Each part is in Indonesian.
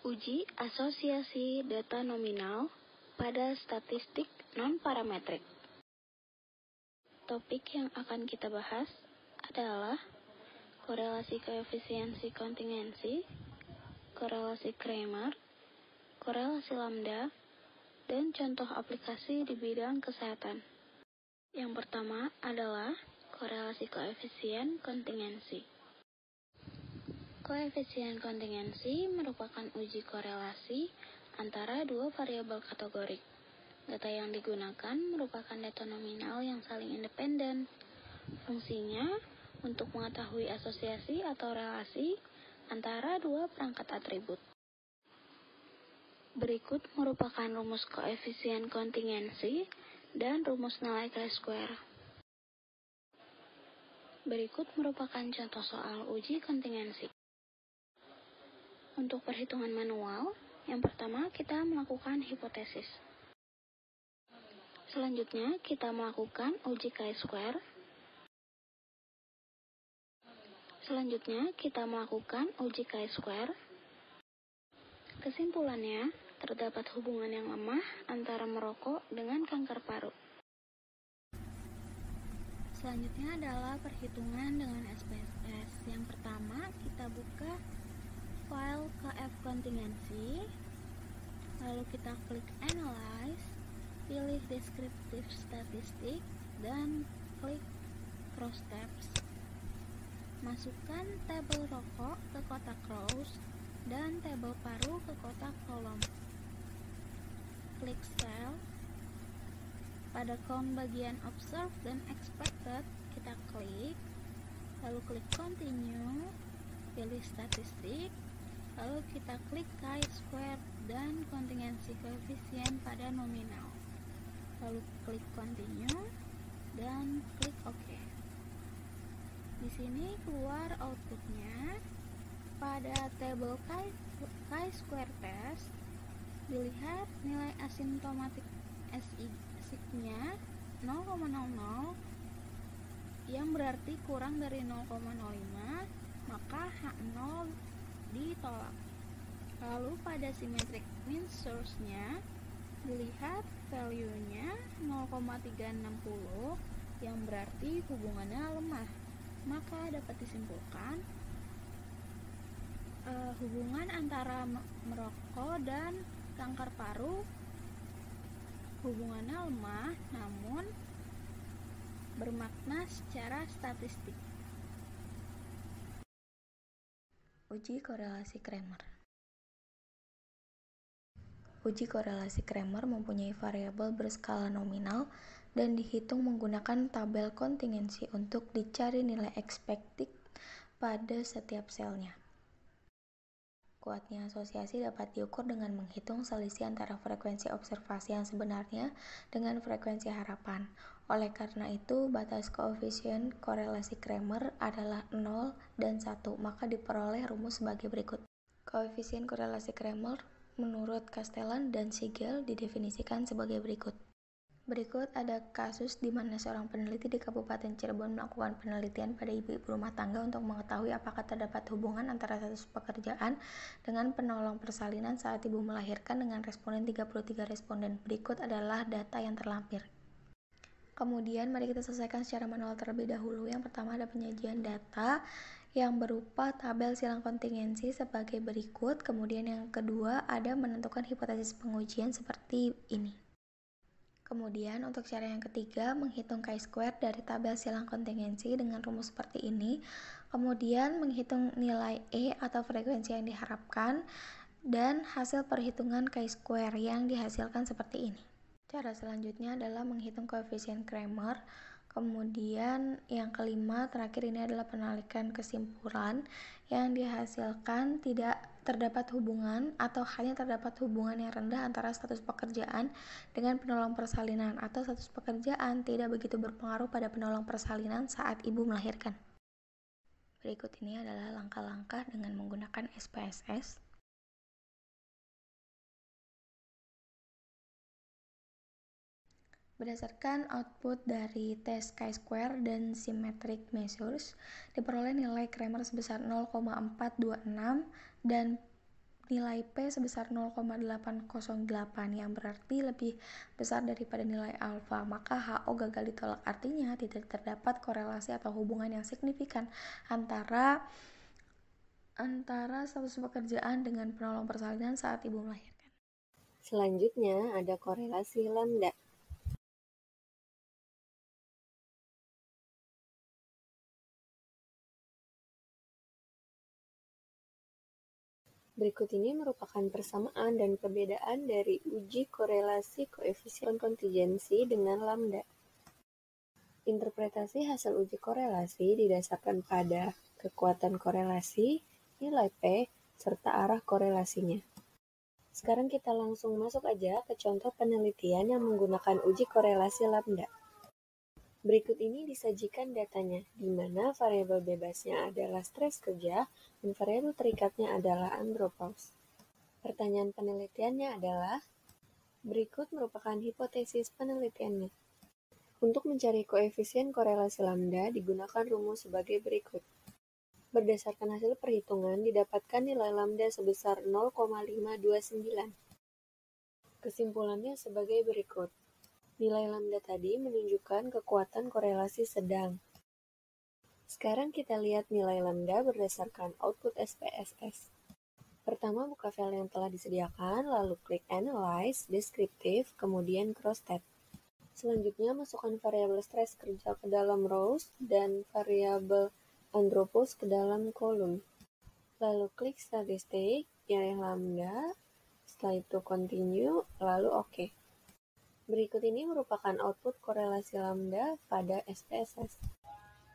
Uji asosiasi data nominal pada statistik non-parametrik. Topik yang akan kita bahas adalah korelasi koefisiensi kontingensi, korelasi Kramer, korelasi lambda, dan contoh aplikasi di bidang kesehatan. Yang pertama adalah korelasi koefisien kontingensi. Koefisien kontingensi merupakan uji korelasi antara dua variabel kategorik. Data yang digunakan merupakan data nominal yang saling independen. Fungsinya untuk mengetahui asosiasi atau relasi antara dua perangkat atribut. Berikut merupakan rumus koefisien kontingensi dan rumus nilai chi-square. Berikut merupakan contoh soal uji kontingensi. Untuk perhitungan manual, yang pertama kita melakukan hipotesis. Selanjutnya kita melakukan uji chi-square. Kesimpulannya, terdapat hubungan yang lemah antara merokok dengan kanker paru. Selanjutnya adalah perhitungan dengan SPSS. Yang pertama, kita buka file KF kontingensi, lalu kita klik Analyze, pilih Descriptive Statistic, dan klik Cross Tabs. Masukkan tabel rokok ke kotak rows dan tabel paru ke kotak kolom. Klik Cell. Pada kolom bagian Observed dan Expected, kita klik, lalu klik Continue, pilih Statistik, lalu kita klik chi-square dan kontingensi koefisien pada nominal. Lalu klik Continue dan klik OK. Di sini keluar outputnya. Pada tabel chi-square test, dilihat nilai asimptomatik SI-nya 0,00 yang berarti kurang dari 0,05, maka H0 ditolak. Lalu pada symmetric mean source-nya dilihat value-nya 0,360 yang berarti hubungannya lemah. Maka dapat disimpulkan hubungan antara merokok dan kanker paru hubungannya lemah, namun bermakna secara statistik. Uji korelasi Kramer. Uji korelasi Kramer mempunyai variabel berskala nominal dan dihitung menggunakan tabel kontingensi untuk dicari nilai expected pada setiap selnya. Kuatnya asosiasi dapat diukur dengan menghitung selisih antara frekuensi observasi yang sebenarnya dengan frekuensi harapan. Oleh karena itu, batas koefisien korelasi Kramer adalah 0 dan 1, maka diperoleh rumus sebagai berikut. Koefisien korelasi Kramer menurut Castellan dan Siegel didefinisikan sebagai berikut. Berikut ada kasus di mana seorang peneliti di Kabupaten Cirebon melakukan penelitian pada ibu-ibu rumah tangga untuk mengetahui apakah terdapat hubungan antara status pekerjaan dengan penolong persalinan saat ibu melahirkan dengan responden 33 responden. Berikut adalah data yang terlampir. Kemudian mari kita selesaikan secara manual terlebih dahulu. Yang pertama ada penyajian data yang berupa tabel silang kontingensi sebagai berikut. Kemudian yang kedua ada menentukan hipotesis pengujian seperti ini. Kemudian untuk cara yang ketiga menghitung chi-square dari tabel silang kontingensi dengan rumus seperti ini. Kemudian menghitung nilai E atau frekuensi yang diharapkan dan hasil perhitungan chi-square yang dihasilkan seperti ini. Cara selanjutnya adalah menghitung koefisien Kramer. Kemudian yang kelima terakhir ini adalah penarikan kesimpulan yang dihasilkan tidak terdapat hubungan atau hanya terdapat hubungan yang rendah antara status pekerjaan dengan penolong persalinan atau status pekerjaan tidak begitu berpengaruh pada penolong persalinan saat ibu melahirkan. Berikut ini adalah langkah-langkah dengan menggunakan SPSS. Berdasarkan output dari tes chi-square dan symmetric measures, diperoleh nilai Kramer sebesar 0,426 dan nilai P sebesar 0,808 yang berarti lebih besar daripada nilai alfa, maka HO gagal ditolak. Artinya tidak terdapat korelasi atau hubungan yang signifikan antara status pekerjaan dengan penolong persalinan saat ibu melahirkan. Selanjutnya ada korelasi lambda. Berikut ini merupakan persamaan dan perbedaan dari uji korelasi koefisien kontingensi dengan lambda. Interpretasi hasil uji korelasi didasarkan pada kekuatan korelasi, nilai P, serta arah korelasinya. Sekarang kita langsung masuk aja ke contoh penelitian yang menggunakan uji korelasi lambda. Berikut ini disajikan datanya, di mana variabel bebasnya adalah stres kerja dan variabel terikatnya adalah andropause. Pertanyaan penelitiannya adalah, berikut merupakan hipotesis penelitiannya. Untuk mencari koefisien korelasi lambda digunakan rumus sebagai berikut. Berdasarkan hasil perhitungan didapatkan nilai lambda sebesar 0,529. Kesimpulannya sebagai berikut. Nilai lambda tadi menunjukkan kekuatan korelasi sedang. Sekarang kita lihat nilai lambda berdasarkan output SPSS. Pertama, buka file yang telah disediakan, lalu klik Analyze, Descriptive, kemudian Crosstat. Selanjutnya, masukkan variabel stres kerja ke dalam rows dan variabel andropause ke dalam kolom. Lalu klik Statistik, pilih lambda, setelah itu Continue, lalu OK. Berikut ini merupakan output korelasi lambda pada SPSS.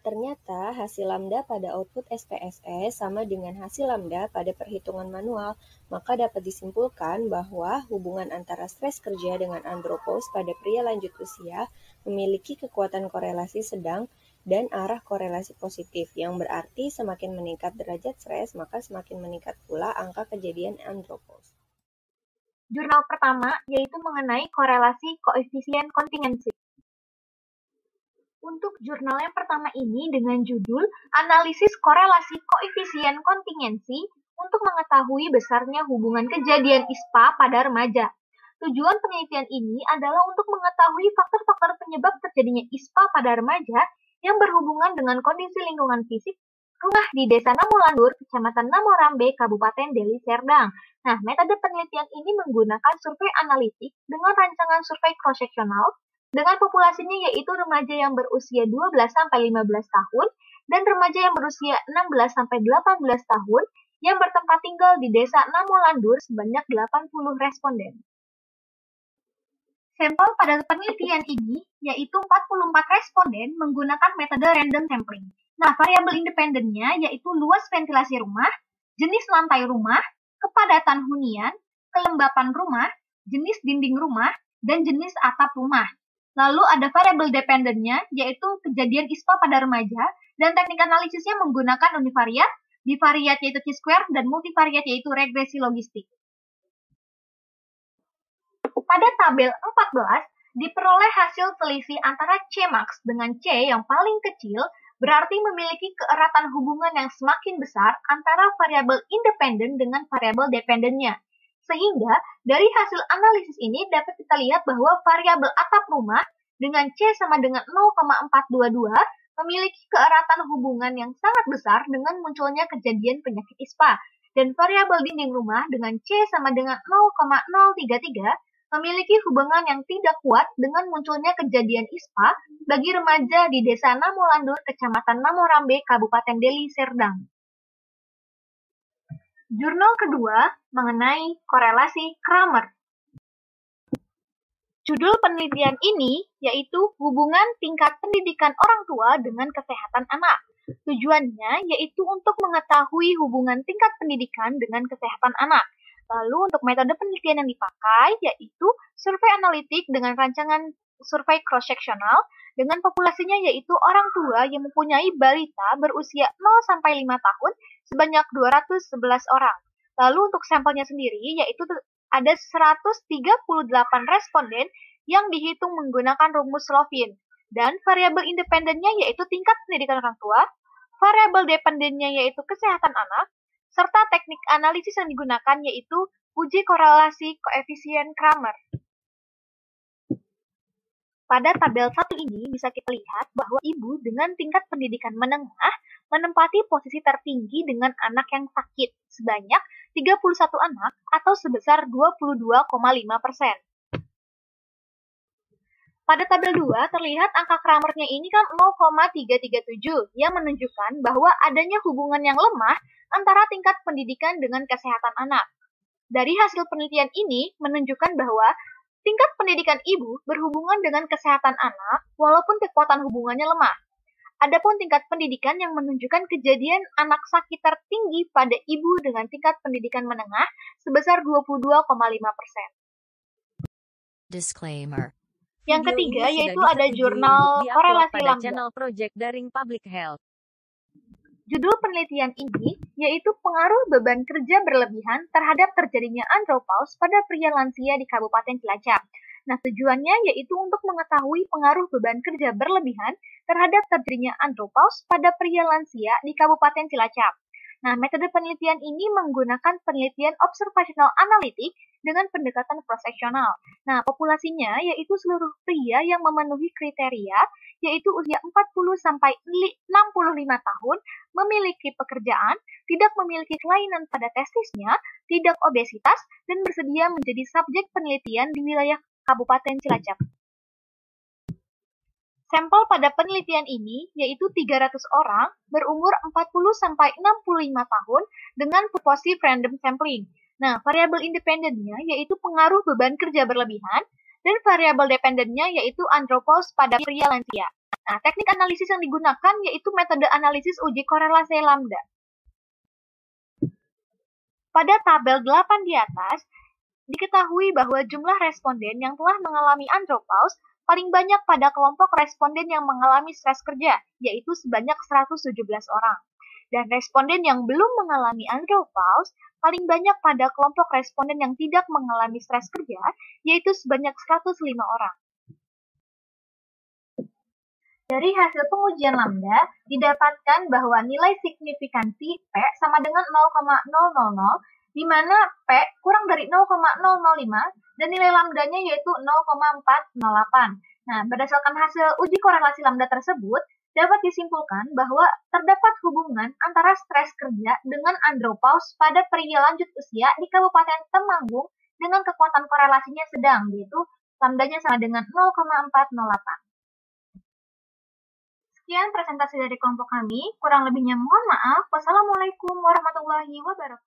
Ternyata hasil lambda pada output SPSS sama dengan hasil lambda pada perhitungan manual, maka dapat disimpulkan bahwa hubungan antara stres kerja dengan andropause pada pria lanjut usia memiliki kekuatan korelasi sedang dan arah korelasi positif, yang berarti semakin meningkat derajat stres, maka semakin meningkat pula angka kejadian andropause. Jurnal pertama yaitu mengenai korelasi koefisien kontingensi. Untuk jurnal yang pertama ini dengan judul Analisis Korelasi Koefisien Kontingensi untuk mengetahui besarnya hubungan kejadian ISPA pada remaja. Tujuan penelitian ini adalah untuk mengetahui faktor-faktor penyebab terjadinya ISPA pada remaja yang berhubungan dengan kondisi lingkungan fisik rumah di Desa Namolandur, Kecamatan Namorambe, Kabupaten Deli Serdang. Nah, metode penelitian ini menggunakan survei analitik dengan rancangan survei cross-seksional dengan populasinya yaitu remaja yang berusia 12-15 tahun dan remaja yang berusia 16-18 tahun yang bertempat tinggal di Desa Namolandur sebanyak 80 responden. Sampel pada penelitian ini yaitu 44 responden menggunakan metode random sampling. Nah, variabel independennya yaitu luas ventilasi rumah, jenis lantai rumah, kepadatan hunian, kelembapan rumah, jenis dinding rumah, dan jenis atap rumah. Lalu ada variabel dependennya yaitu kejadian ISPA pada remaja dan teknik analisisnya menggunakan univariat, bivariat yaitu chi-square, dan multivariat yaitu regresi logistik. Pada tabel 14, diperoleh hasil selisih antara Cmax dengan C yang paling kecil berarti memiliki keeratan hubungan yang semakin besar antara variabel independen dengan variabel dependennya. Sehingga dari hasil analisis ini dapat kita lihat bahwa variabel atap rumah dengan C sama dengan 0,422 memiliki keeratan hubungan yang sangat besar dengan munculnya kejadian penyakit ISPA. Dan variabel dinding rumah dengan C sama dengan 0,033 memiliki hubungan yang tidak kuat dengan munculnya kejadian ISPA bagi remaja di Desa Namolandur, Kecamatan Namorambe, Kabupaten Deli Serdang. Jurnal kedua mengenai korelasi Kramer. Judul penelitian ini yaitu hubungan tingkat pendidikan orang tua dengan kesehatan anak. Tujuannya yaitu untuk mengetahui hubungan tingkat pendidikan dengan kesehatan anak. Lalu untuk metode penelitian yang dipakai yaitu survei analitik dengan rancangan survei cross-seksional dengan populasinya yaitu orang tua yang mempunyai balita berusia 0-5 tahun sebanyak 211 orang. Lalu untuk sampelnya sendiri yaitu ada 138 responden yang dihitung menggunakan rumus Slovin. Dan variabel independennya yaitu tingkat pendidikan orang tua, variabel dependennya yaitu kesehatan anak, serta teknik analisis yang digunakan yaitu uji korelasi koefisien Kramer. Pada tabel 1 ini bisa kita lihat bahwa ibu dengan tingkat pendidikan menengah menempati posisi tertinggi dengan anak yang sakit sebanyak 31 anak atau sebesar 22,5%. Pada tabel 2 terlihat angka Kramernya ini kan 0,337 yang menunjukkan bahwa adanya hubungan yang lemah antara tingkat pendidikan dengan kesehatan anak. Dari hasil penelitian ini menunjukkan bahwa tingkat pendidikan ibu berhubungan dengan kesehatan anak walaupun kekuatan hubungannya lemah. Adapun tingkat pendidikan yang menunjukkan kejadian anak sakit tertinggi pada ibu dengan tingkat pendidikan menengah sebesar 22,5%. Disclaimer. Yang ketiga yaitu ada jurnal korelasi lambda. Channel Project Daring Public Health. Judul penelitian ini yaitu pengaruh beban kerja berlebihan terhadap terjadinya andropause pada pria lansia di Kabupaten Cilacap. Nah, tujuannya yaitu untuk mengetahui pengaruh beban kerja berlebihan terhadap terjadinya andropause pada pria lansia di Kabupaten Cilacap. Nah, metode penelitian ini menggunakan penelitian observational analitik dengan pendekatan proseksional. Nah, populasinya yaitu seluruh pria yang memenuhi kriteria yaitu usia 40-65 tahun, memiliki pekerjaan, tidak memiliki kelainan pada testisnya, tidak obesitas, dan bersedia menjadi subjek penelitian di wilayah Kabupaten Cilacap. Sampel pada penelitian ini yaitu 300 orang berumur 40-65 tahun dengan purposive random sampling. Nah, variabel independennya yaitu pengaruh beban kerja berlebihan dan variabel dependennya yaitu andropause pada pria lansia. Nah, teknik analisis yang digunakan yaitu metode analisis uji korelasi lambda. Pada tabel 8 di atas, diketahui bahwa jumlah responden yang telah mengalami andropause paling banyak pada kelompok responden yang mengalami stres kerja, yaitu sebanyak 117 orang. Dan responden yang belum mengalami andropause paling banyak pada kelompok responden yang tidak mengalami stres kerja, yaitu sebanyak 105 orang. Dari hasil pengujian lambda, didapatkan bahwa nilai signifikansi P sama dengan 0,000, di mana P kurang dari 0,005 dan nilai lambdanya yaitu 0,408. Nah, berdasarkan hasil uji korelasi lambda tersebut, dapat disimpulkan bahwa terdapat hubungan antara stres kerja dengan andropause pada pria lanjut usia di Kabupaten Temanggung dengan kekuatan korelasinya sedang, yaitu lambdanya sama dengan 0,408. Sekian presentasi dari kelompok kami, kurang lebihnya mohon maaf. Wassalamualaikum warahmatullahi wabarakatuh.